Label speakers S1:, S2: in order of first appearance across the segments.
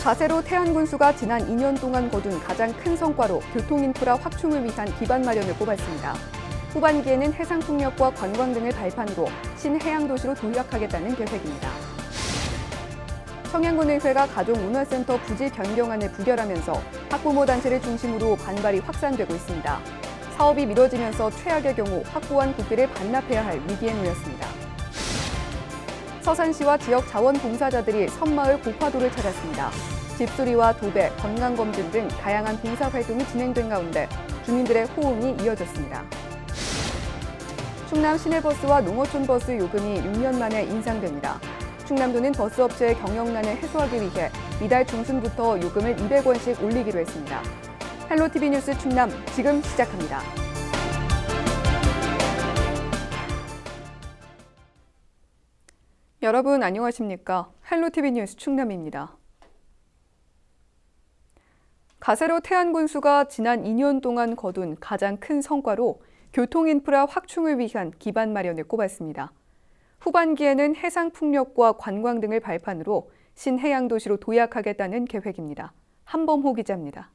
S1: 가세로 태안군수가 지난 2년 동안 거둔 가장 큰 성과로 교통인프라 확충을 위한 기반 마련을 꼽았습니다. 후반기에는 해상풍력과 관광 등을 발판으로 신해양도시로 도약하겠다는 계획입니다. 청양군의회가 가족문화센터 부지 변경안을 부결하면서 학부모 단체를 중심으로 반발이 확산되고 있습니다. 사업이 미뤄지면서 최악의 경우 확보한 국비를 반납해야 할 위기에 놓였습니다. 서산시와 지역 자원봉사자들이 섬마을 고파도를 찾았습니다. 집수리와 도배, 건강검진 등 다양한 봉사활동이 진행된 가운데 주민들의 호응이 이어졌습니다. 충남 시내버스와 농어촌버스 요금이 6년 만에 인상됩니다. 충남도는 버스업체의 경영난을 해소하기 위해 이달 중순부터 요금을 200원씩 올리기로 했습니다. 헬로티비 뉴스 충남 지금 시작합니다. 여러분 안녕하십니까? 헬로티비 뉴스 충남입니다. 가세로 태안군수가 지난 2년 동안 거둔 가장 큰 성과로 교통인프라 확충을 위한 기반 마련을 꼽았습니다. 후반기에는 해상풍력과 관광 등을 발판으로 신해양도시로 도약하겠다는 계획입니다. 한범호 기자입니다.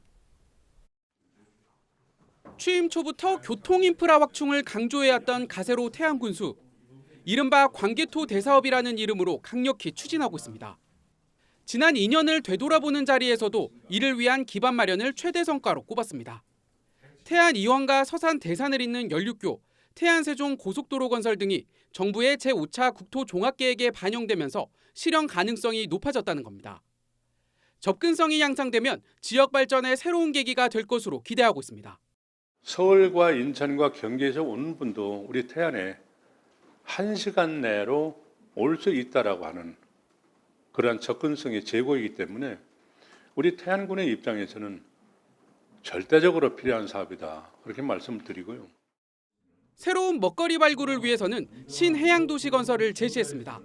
S2: 취임 초부터 교통인프라 확충을 강조해왔던 가세로 태안군수. 이른바 광개토 대사업이라는 이름으로 강력히 추진하고 있습니다. 지난 2년을 되돌아보는 자리에서도 이를 위한 기반 마련을 최대 성과로 꼽았습니다. 태안 이원과 서산 대산을 잇는 연륙교, 태안 세종 고속도로 건설 등이 정부의 제5차 국토종합계획에 반영되면서 실현 가능성이 높아졌다는 겁니다. 접근성이 향상되면 지역 발전의 새로운 계기가 될 것으로 기대하고 있습니다.
S3: 서울과 인천과 경기에서 오는 분도 우리 태안에 1시간 내로 올 수 있다라고 하는 그러한 접근성의 제고이기 때문에 우리 태안군의 입장에서는 절대적으로 필요한 사업이다. 그렇게 말씀을 드리고요.
S2: 새로운 먹거리 발굴을 위해서는 신해양도시 건설을 제시했습니다.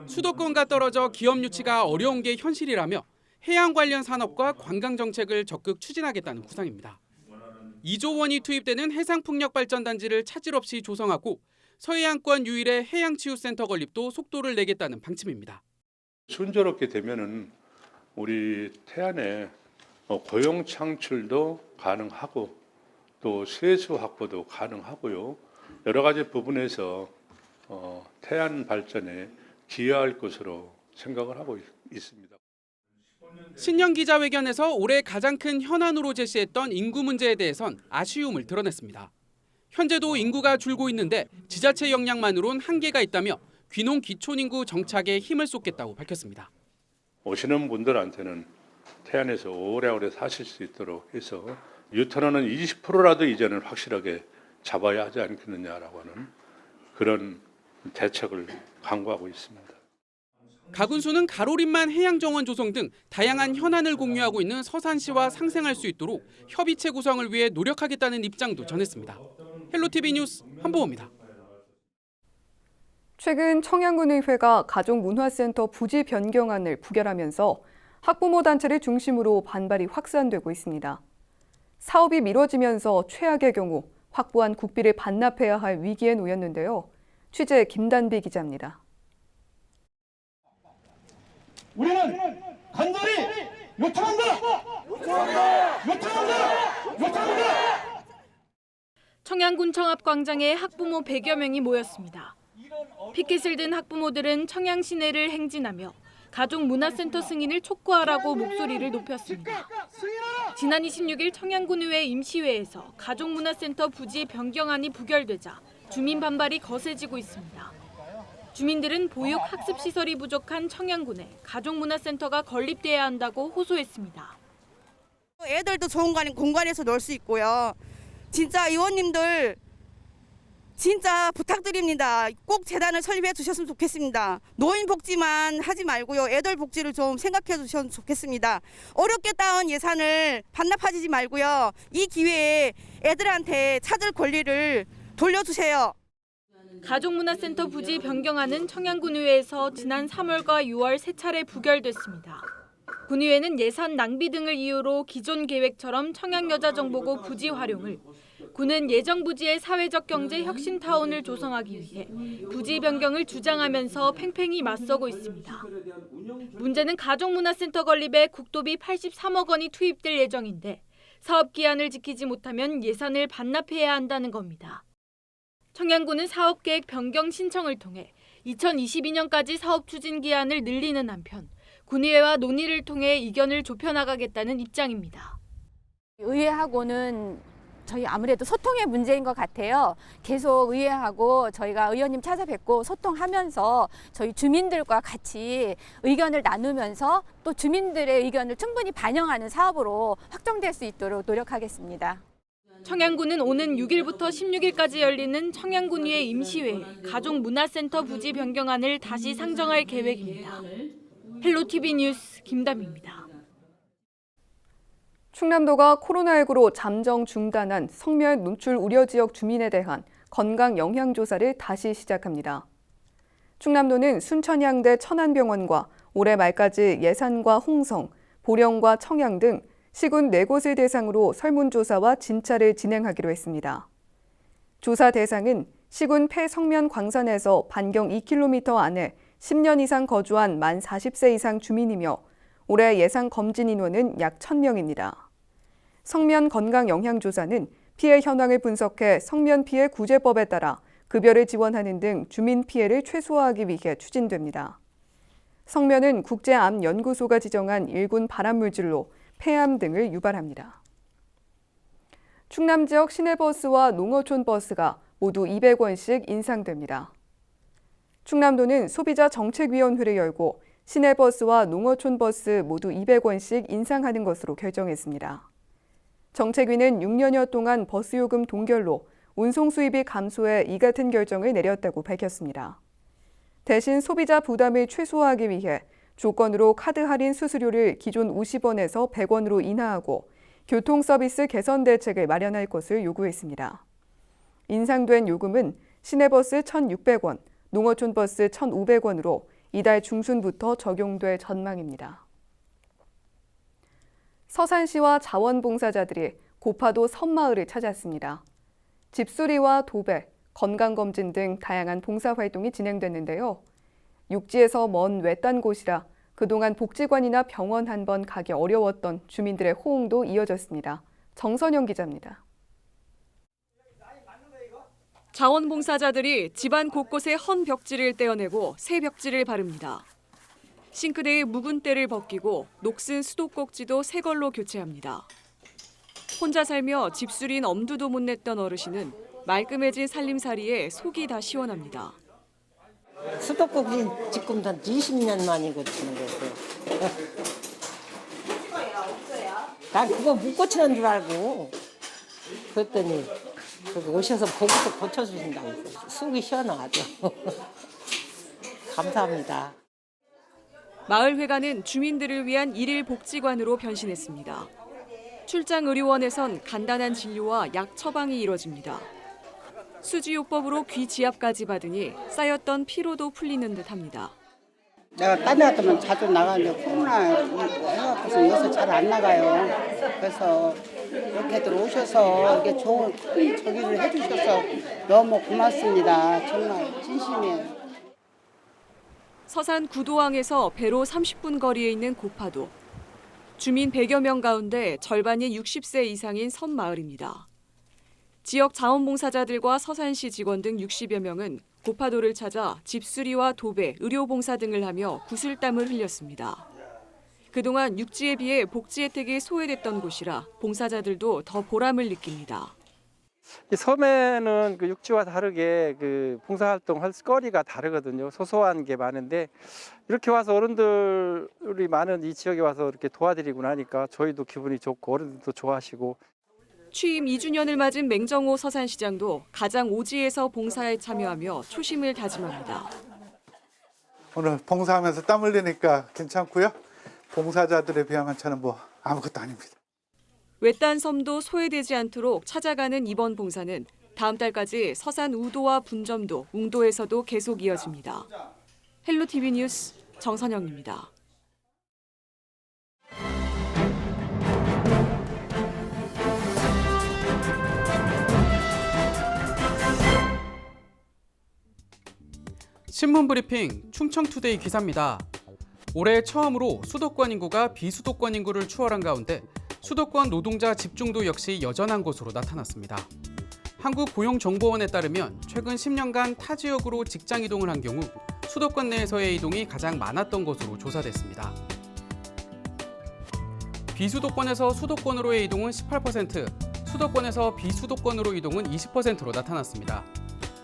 S2: 수도권과 떨어져 기업 유치가 어려운 게 현실이라며 해양 관련 산업과 관광 정책을 적극 추진하겠다는 구상입니다. 2조 원이 투입되는 해상풍력발전단지를 차질 없이 조성하고 서해안권 유일의 해양치유센터 건립도 속도를 내겠다는 방침입니다.
S3: 순조롭게 되면은 우리 태안에 고용 창출도 가능하고 또 세수 확보도 가능하고요. 여러 가지 부분에서 태안 발전에 기여할 것으로 생각을 하고 있습니다.
S2: 신년 기자회견에서 올해 가장 큰 현안으로 제시했던 인구 문제에 대해선 아쉬움을 드러냈습니다. 현재도 인구가 줄고 있는데 지자체 역량만으론 한계가 있다며 귀농 기촌인구 정착에 힘을 쏟겠다고 밝혔습니다.
S3: 오시는 분들한테는 태안에서 오래오래 사실 수 있도록 해서 유턴하는 20%라도 이제는 확실하게 잡아야 하지 않겠느냐라고 하는 그런 대책을 강구하고 있습니다.
S2: 가군수는 가로림만 해양정원 조성 등 다양한 현안을 공유하고 있는 서산시와 상생할 수 있도록 협의체 구성을 위해 노력하겠다는 입장도 전했습니다. 헬로티비 뉴스 한보호입니다.
S1: 최근 청양군의회가 가족문화센터 부지 변경안을 부결하면서 학부모 단체를 중심으로 반발이 확산되고 있습니다. 사업이 미뤄지면서 최악의 경우 확보한 국비를 반납해야 할 위기에 놓였는데요. 취재 김단비 기자입니다.
S4: 우리는 간절히 요청한다! 요청한다! 요청한다! 요청한다!
S5: 청양군 청합광장에 학부모 100여 명이 모였습니다. 피켓을 든 학부모들은 청양 시내를 행진하며 가족문화센터 승인을 촉구하라고 목소리를 높였습니다. 지난 26일 청양군의회 임시회에서 가족문화센터 부지 변경안이 부결되자 주민 반발이 거세지고 있습니다. 주민들은 보육 학습시설이 부족한 청양군에 가족문화센터가 건립돼야 한다고 호소했습니다.
S6: 애들도 좋은 공간에서 놀 수 있고요. 진짜 의원님들 진짜 부탁드립니다. 꼭 재단을 설립해 주셨으면 좋겠습니다. 노인 복지만 하지 말고요. 애들 복지를 좀 생각해 주셨으면 좋겠습니다. 어렵게 따온 예산을 반납하지 말고요. 이 기회에 애들한테 찾을 권리를 돌려주세요.
S5: 가족문화센터 부지 변경안은 청양군의회에서 지난 3월과 6월 세 차례 부결됐습니다. 군의회는 예산 낭비 등을 이유로 기존 계획처럼 청양여자정보고 부지 활용을, 군은 예정 부지의 사회적 경제 혁신 타운을 조성하기 위해 부지 변경을 주장하면서 팽팽히 맞서고 있습니다. 문제는 가족문화센터 건립에 국도비 83억 원이 투입될 예정인데 사업 기한을 지키지 못하면 예산을 반납해야 한다는 겁니다. 청양군은 사업 계획 변경 신청을 통해 2022년까지 사업 추진 기한을 늘리는 한편 군의회와 논의를 통해 이견을 좁혀나가겠다는 입장입니다.
S7: 의회하고는 저희 아무래도 소통의 문제인 것 같아요. 계속 의회하고 저희가 의원님 찾아뵙고 소통하면서 저희 주민들과 같이 의견을 나누면서 또 주민들의 의견을 충분히 반영하는 사업으로 확정될 수 있도록 노력하겠습니다.
S5: 청양군은 오는 6일부터 16일까지 열리는 청양군의회 임시회에 가족문화센터 부지 변경안을 다시 상정할 계획입니다. 헬로티비 뉴스 김담입니다.
S1: 충남도가 코로나19로 잠정 중단한 성면 노출 우려 지역 주민에 대한 건강 영향 조사를 다시 시작합니다. 충남도는 순천향대 천안병원과 올해 말까지 예산과 홍성, 보령과 청양 등 시군 4곳을 대상으로 설문조사와 진찰을 진행하기로 했습니다. 조사 대상은 시군 폐성면 광산에서 반경 2km 안에 10년 이상 거주한 만 40세 이상 주민이며 올해 예상 검진 인원은 약 1,000명입니다. 성면 건강 영향 조사는 피해 현황을 분석해 성면 피해 구제법에 따라 급여를 지원하는 등 주민 피해를 최소화하기 위해 추진됩니다. 성면은 국제암연구소가 지정한 일군 발암물질로 폐암 등을 유발합니다. 충남 지역 시내버스와 농어촌 버스가 모두 200원씩 인상됩니다. 충남도는 소비자정책위원회를 열고 시내버스와 농어촌 버스 모두 200원씩 인상하는 것으로 결정했습니다. 정책위는 6년여 동안 버스 요금 동결로 운송 수입이 감소해 이 같은 결정을 내렸다고 밝혔습니다. 대신 소비자 부담을 최소화하기 위해 조건으로 카드 할인 수수료를 기존 50원에서 100원으로 인하하고 교통 서비스 개선 대책을 마련할 것을 요구했습니다. 인상된 요금은 시내버스 1,600원, 농어촌 버스 1,500원으로 이달 중순부터 적용될 전망입니다. 서산시와 자원봉사자들이 고파도 섬마을을 찾았습니다. 집수리와 도배, 건강검진 등 다양한 봉사활동이 진행됐는데요. 육지에서 먼 외딴 곳이라 그동안 복지관이나 병원 한 번 가기 어려웠던 주민들의 호응도 이어졌습니다. 정선영 기자입니다.
S8: 자원봉사자들이 집안 곳곳의 헌 벽지를 떼어내고 새 벽지를 바릅니다. 싱크대에 묵은 때를 벗기고 녹슨 수도꼭지도 새 걸로 교체합니다. 혼자 살며 집수리인 엄두도 못 냈던 어르신은 말끔해진 살림살이에 속이 다 시원합니다.
S9: 수도꼭지 지금 한 20년 만에 고치는 거예요. 난 그거 못 고치는 줄 알고 그랬더니 오셔서 보고서 고쳐주신다고 해서 속이 시원하죠. 감사합니다.
S8: 마을회관은 주민들을 위한 일일 복지관으로 변신했습니다. 출장 의료원에선 간단한 진료와 약 처방이 이뤄집니다. 수지요법으로 귀 지압까지 받으니 쌓였던 피로도 풀리는 듯합니다.
S10: 내가 딴 데 같으면 자주 나가는데 코로나 해갖고서 요새 잘 안 나가요. 그래서 이렇게들 오셔서 이렇게 좋은 저기를 해주셔서 너무 고맙습니다. 정말 진심이에요.
S8: 서산 구도항에서 배로 30분 거리에 있는 고파도. 주민 100여 명 가운데 절반이 60세 이상인 섬마을입니다. 지역 자원봉사자들과 서산시 직원 등 60여 명은 고파도를 찾아 집수리와 도배, 의료봉사 등을 하며 구슬땀을 흘렸습니다. 그동안 육지에 비해 복지 혜택이 소외됐던 곳이라 봉사자들도 더 보람을 느낍니다.
S11: 이 섬에는 그 육지와 다르게 그 봉사활동 할 거리가 다르거든요. 소소한 게 많은데 이렇게 와서 어른들이 많은 이 지역에 와서 이렇게 도와드리고 나니까 저희도 기분이 좋고 어른들도 좋아하시고.
S8: 취임 2주년을 맞은 맹정호 서산시장도 가장 오지에서 봉사에 참여하며 초심을 다짐합니다.
S12: 오늘 봉사하면서 땀 흘리니까 괜찮고요. 봉사자들에 비하면 저는 뭐 아무것도 아닙니다.
S8: 외딴 섬도 소외되지 않도록 찾아가는 이번 봉사는 다음 달까지 서산 우도와 분점도, 웅도에서도 계속 이어집니다. 헬로티비 뉴스 정선영입니다.
S2: 신문브리핑 충청투데이 기사입니다. 올해 처음으로 수도권 인구가 비수도권 인구를 추월한 가운데 수도권 노동자 집중도 역시 여전한 것으로 나타났습니다. 한국고용정보원에 따르면 최근 10년간 타 지역으로 직장 이동을 한 경우 수도권 내에서의 이동이 가장 많았던 것으로 조사됐습니다. 비수도권에서 수도권으로의 이동은 18%, 수도권에서 비수도권으로 이동은 20%로 나타났습니다.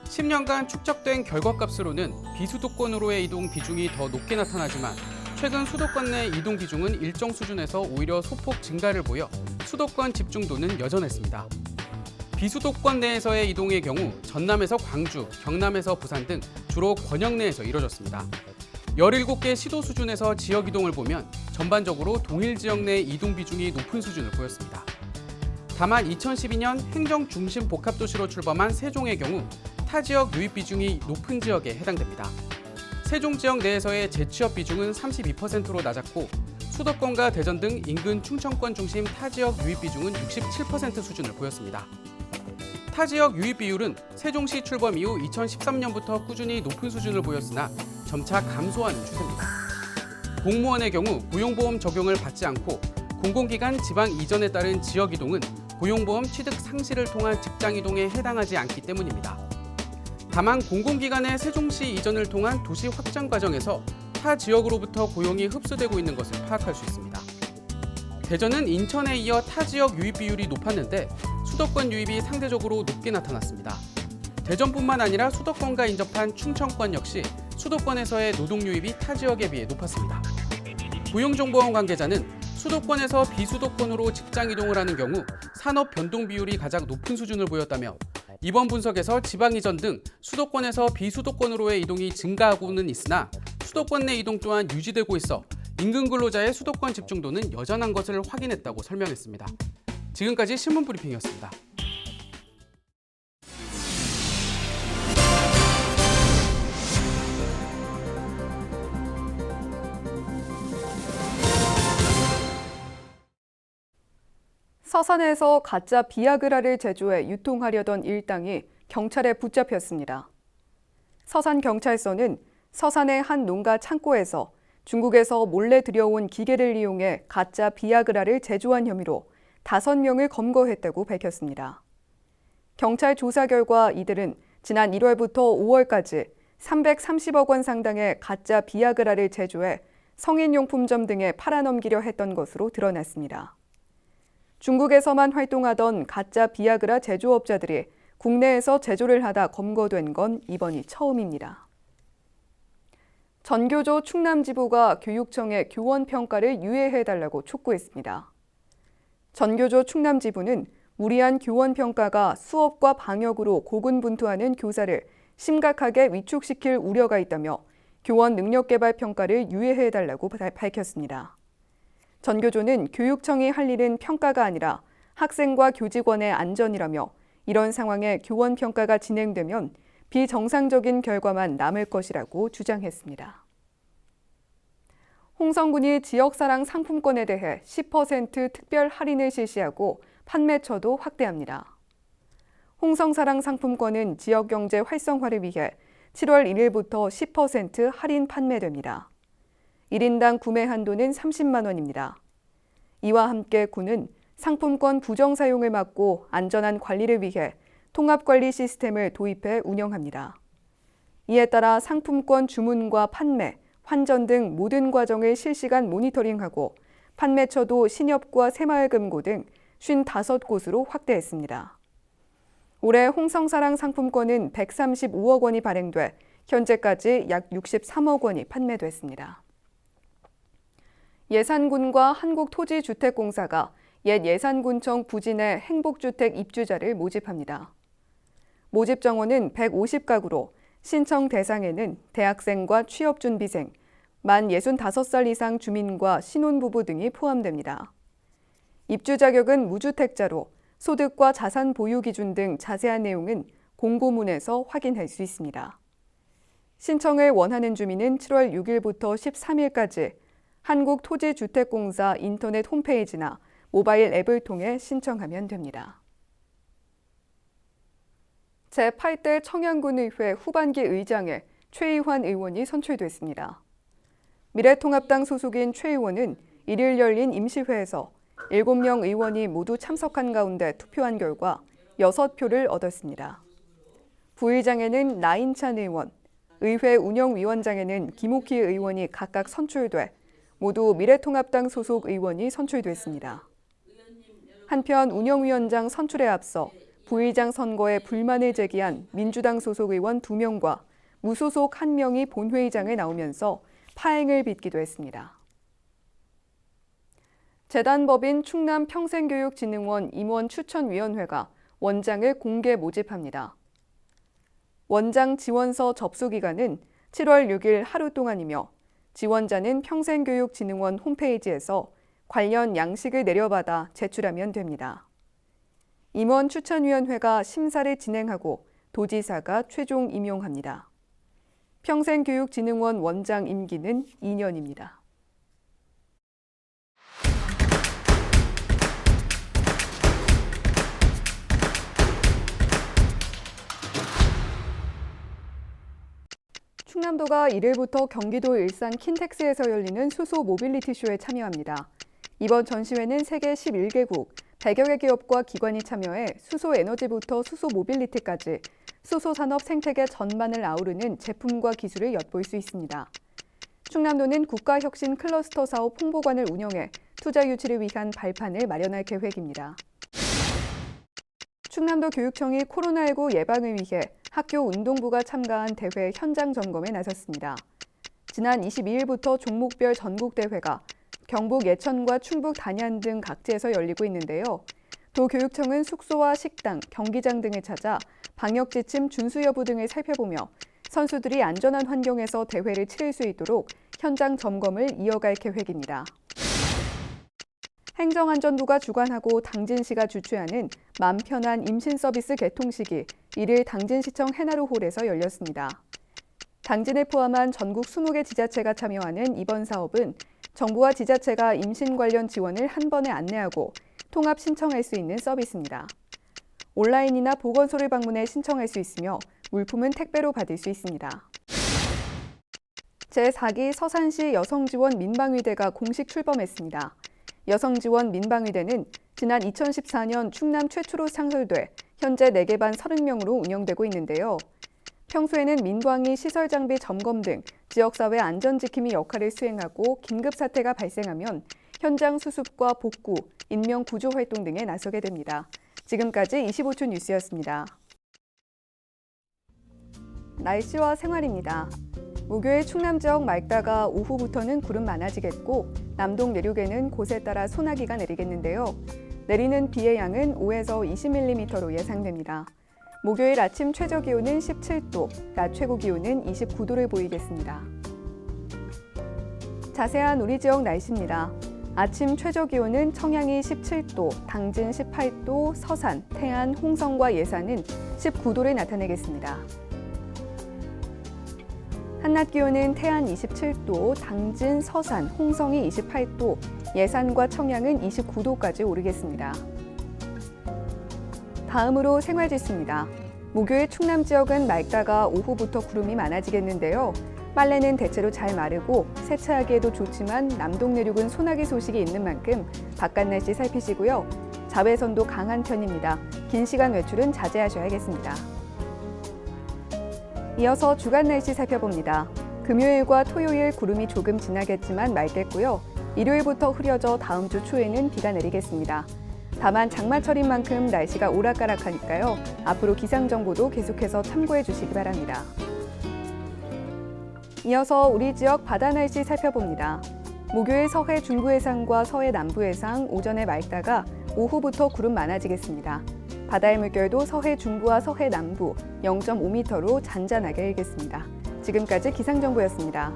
S2: 10년간 축적된 결과값으로는 비수도권으로의 이동 비중이 더 높게 나타나지만 최근 수도권 내 이동 비중은 일정 수준에서 오히려 소폭 증가를 보여 수도권 집중도는 여전했습니다. 비수도권 내에서의 이동의 경우 전남에서 광주, 경남에서 부산 등 주로 권역 내에서 이뤄졌습니다. 17개 시도 수준에서 지역 이동을 보면 전반적으로 동일 지역 내 이동 비중이 높은 수준을 보였습니다. 다만 2012년 행정중심 복합도시로 출범한 세종의 경우 타 지역 유입 비중이 높은 지역에 해당됩니다. 세종 지역 내에서의 재취업 비중은 32%로 낮았고 수도권과 대전 등 인근 충청권 중심 타 지역 유입 비중은 67% 수준을 보였습니다. 타 지역 유입 비율은 세종시 출범 이후 2013년부터 꾸준히 높은 수준을 보였으나 점차 감소하는 추세입니다. 공무원의 경우 고용보험 적용을 받지 않고 공공기관 지방 이전에 따른 지역 이동은 고용보험 취득 상실을 통한 직장 이동에 해당하지 않기 때문입니다. 다만 공공기관의 세종시 이전을 통한 도시 확장 과정에서 타 지역으로부터 고용이 흡수되고 있는 것을 파악할 수 있습니다. 대전은 인천에 이어 타 지역 유입 비율이 높았는데 수도권 유입이 상대적으로 높게 나타났습니다. 대전뿐만 아니라 수도권과 인접한 충청권 역시 수도권에서의 노동 유입이 타 지역에 비해 높았습니다. 고용정보원 관계자는 수도권에서 비수도권으로 직장 이동을 하는 경우 산업 변동 비율이 가장 높은 수준을 보였다며 이번 분석에서 지방 이전 등 수도권에서 비수도권으로의 이동이 증가하고는 있으나 수도권 내 이동 또한 유지되고 있어 인근 근로자의 수도권 집중도는 여전한 것을 확인했다고 설명했습니다. 지금까지 신문브리핑이었습니다.
S1: 서산에서 가짜 비아그라를 제조해 유통하려던 일당이 경찰에 붙잡혔습니다. 서산경찰서는 서산의 한 농가 창고에서 중국에서 몰래 들여온 기계를 이용해 가짜 비아그라를 제조한 혐의로 5명을 검거했다고 밝혔습니다. 경찰 조사 결과 이들은 지난 1월부터 5월까지 330억 원 상당의 가짜 비아그라를 제조해 성인용품점 등에 팔아넘기려 했던 것으로 드러났습니다. 중국에서만 활동하던 가짜 비아그라 제조업자들이 국내에서 제조를 하다 검거된 건 이번이 처음입니다. 전교조 충남지부가 교육청에 교원평가를 유예해달라고 촉구했습니다. 전교조 충남지부는 무리한 교원평가가 수업과 방역으로 고군분투하는 교사를 심각하게 위축시킬 우려가 있다며 교원 능력개발평가를 유예해달라고 밝혔습니다. 전교조는 교육청이 할 일은 평가가 아니라 학생과 교직원의 안전이라며 이런 상황에 교원평가가 진행되면 비정상적인 결과만 남을 것이라고 주장했습니다. 홍성군이 지역사랑 상품권에 대해 10% 특별 할인을 실시하고 판매처도 확대합니다. 홍성사랑 상품권은 지역경제 활성화를 위해 7월 1일부터 10% 할인 판매됩니다. 1인당 구매 한도는 30만 원입니다. 이와 함께 군은 상품권 부정 사용을 막고 안전한 관리를 위해 통합관리 시스템을 도입해 운영합니다. 이에 따라 상품권 주문과 판매, 환전 등 모든 과정을 실시간 모니터링하고 판매처도 신협과 새마을금고 등 55곳으로 확대했습니다. 올해 홍성사랑 상품권은 135억 원이 발행돼 현재까지 약 63억 원이 판매됐습니다. 예산군과 한국토지주택공사가 옛 예산군청 부진의 행복주택 입주자를 모집합니다. 모집 정원은 150가구로 신청 대상에는 대학생과 취업준비생, 만 65살 이상 주민과 신혼부부 등이 포함됩니다. 입주 자격은 무주택자로 소득과 자산 보유 기준 등 자세한 내용은 공고문에서 확인할 수 있습니다. 신청을 원하는 주민은 7월 6일부터 13일까지 한국토지주택공사 인터넷 홈페이지나 모바일 앱을 통해 신청하면 됩니다. 제8대 청양군의회 후반기 의장에 최희환 의원이 선출됐습니다. 미래통합당 소속인 최 의원은 1일 열린 임시회에서 7명 의원이 모두 참석한 가운데 투표한 결과 6표를 얻었습니다. 부의장에는 나인찬 의원, 의회 운영위원장에는 김옥희 의원이 각각 선출돼 모두 미래통합당 소속 의원이 선출됐습니다. 한편 운영위원장 선출에 앞서 부의장 선거에 불만을 제기한 민주당 소속 의원 2명과 무소속 1명이 본회의장에 나오면서 파행을 빚기도 했습니다. 재단법인 충남평생교육진흥원 임원추천위원회가 원장을 공개 모집합니다. 원장 지원서 접수 기간은 7월 6일 하루 동안이며 지원자는 평생교육진흥원 홈페이지에서 관련 양식을 내려받아 제출하면 됩니다. 임원추천위원회가 심사를 진행하고 도지사가 최종 임용합니다. 평생교육진흥원 원장 임기는 2년입니다. 충남도가 1일부터 경기도 일산 킨텍스에서 열리는 수소 모빌리티 쇼에 참여합니다. 이번 전시회는 세계 11개국, 100여 개 기업과 기관이 참여해 수소 에너지부터 수소 모빌리티까지 수소 산업 생태계 전반을 아우르는 제품과 기술을 엿볼 수 있습니다. 충남도는 국가혁신 클러스터 사업 홍보관을 운영해 투자 유치를 위한 발판을 마련할 계획입니다. 충남도 교육청이 코로나19 예방을 위해 학교 운동부가 참가한 대회 현장 점검에 나섰습니다. 지난 22일부터 종목별 전국대회가 경북 예천과 충북 단양 등 각지에서 열리고 있는데요. 도교육청은 숙소와 식당, 경기장 등을 찾아 방역 지침 준수 여부 등을 살펴보며 선수들이 안전한 환경에서 대회를 치를 수 있도록 현장 점검을 이어갈 계획입니다. 행정안전부가 주관하고 당진시가 주최하는 맘 편한 임신 서비스 개통식이 1일 당진시청 해나루홀에서 열렸습니다. 당진을 포함한 전국 20개 지자체가 참여하는 이번 사업은 정부와 지자체가 임신 관련 지원을 한 번에 안내하고 통합 신청할 수 있는 서비스입니다. 온라인이나 보건소를 방문해 신청할 수 있으며 물품은 택배로 받을 수 있습니다. 제4기 서산시 여성지원 민방위대가 공식 출범했습니다. 여성지원 민방위대는 지난 2014년 충남 최초로 창설돼 현재 4개 반 30명으로 운영되고 있는데요. 평소에는 민방위 시설 장비 점검 등 지역사회 안전지킴이 역할을 수행하고 긴급 사태가 발생하면 현장 수습과 복구, 인명 구조 활동 등에 나서게 됩니다. 지금까지 25초 뉴스였습니다. 날씨와 생활입니다. 목요일 충남 지역 맑다가 오후부터는 구름 많아지겠고 남동 내륙에는 곳에 따라 소나기가 내리겠는데요. 내리는 비의 양은 5에서 20mm로 예상됩니다. 목요일 아침 최저 기온은 17도, 낮 최고 기온은 29도를 보이겠습니다. 자세한 우리 지역 날씨입니다. 아침 최저 기온은 청양이 17도, 당진 18도, 서산, 태안, 홍성과 예산은 19도를 나타내겠습니다. 한낮 기온은 태안 27도, 당진, 서산, 홍성이 28도, 예산과 청양은 29도까지 오르겠습니다. 다음으로 생활지수입니다. 목요일 충남 지역은 맑다가 오후부터 구름이 많아지겠는데요. 빨래는 대체로 잘 마르고 세차하기에도 좋지만 남동 내륙은 소나기 소식이 있는 만큼 바깥 날씨 살피시고요. 자외선도 강한 편입니다. 긴 시간 외출은 자제하셔야겠습니다. 이어서 주간 날씨 살펴봅니다. 금요일과 토요일 구름이 조금 지나겠지만 맑겠고요. 일요일부터 흐려져 다음 주 초에는 비가 내리겠습니다. 다만 장마철인 만큼 날씨가 오락가락하니까요. 앞으로 기상정보도 계속해서 참고해 주시기 바랍니다. 이어서 우리 지역 바다 날씨 살펴봅니다. 목요일 서해 중부 해상과 서해 남부 해상 오전에 맑다가 오후부터 구름 많아지겠습니다. 바다의 물결도 서해 중부와 서해 남부 0.5m로 잔잔하게 일겠습니다. 지금까지 기상정보였습니다.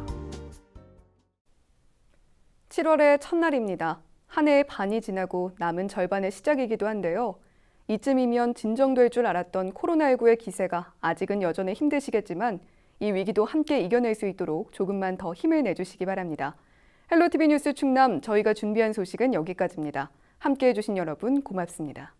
S1: 7월의 첫날입니다. 한 해의 반이 지나고 남은 절반의 시작이기도 한데요. 이쯤이면 진정될 줄 알았던 코로나19의 기세가 아직은 여전히 힘드시겠지만 이 위기도 함께 이겨낼 수 있도록 조금만 더 힘을 내주시기 바랍니다. 헬로티비 뉴스 충남, 저희가 준비한 소식은 여기까지입니다. 함께해 주신 여러분 고맙습니다.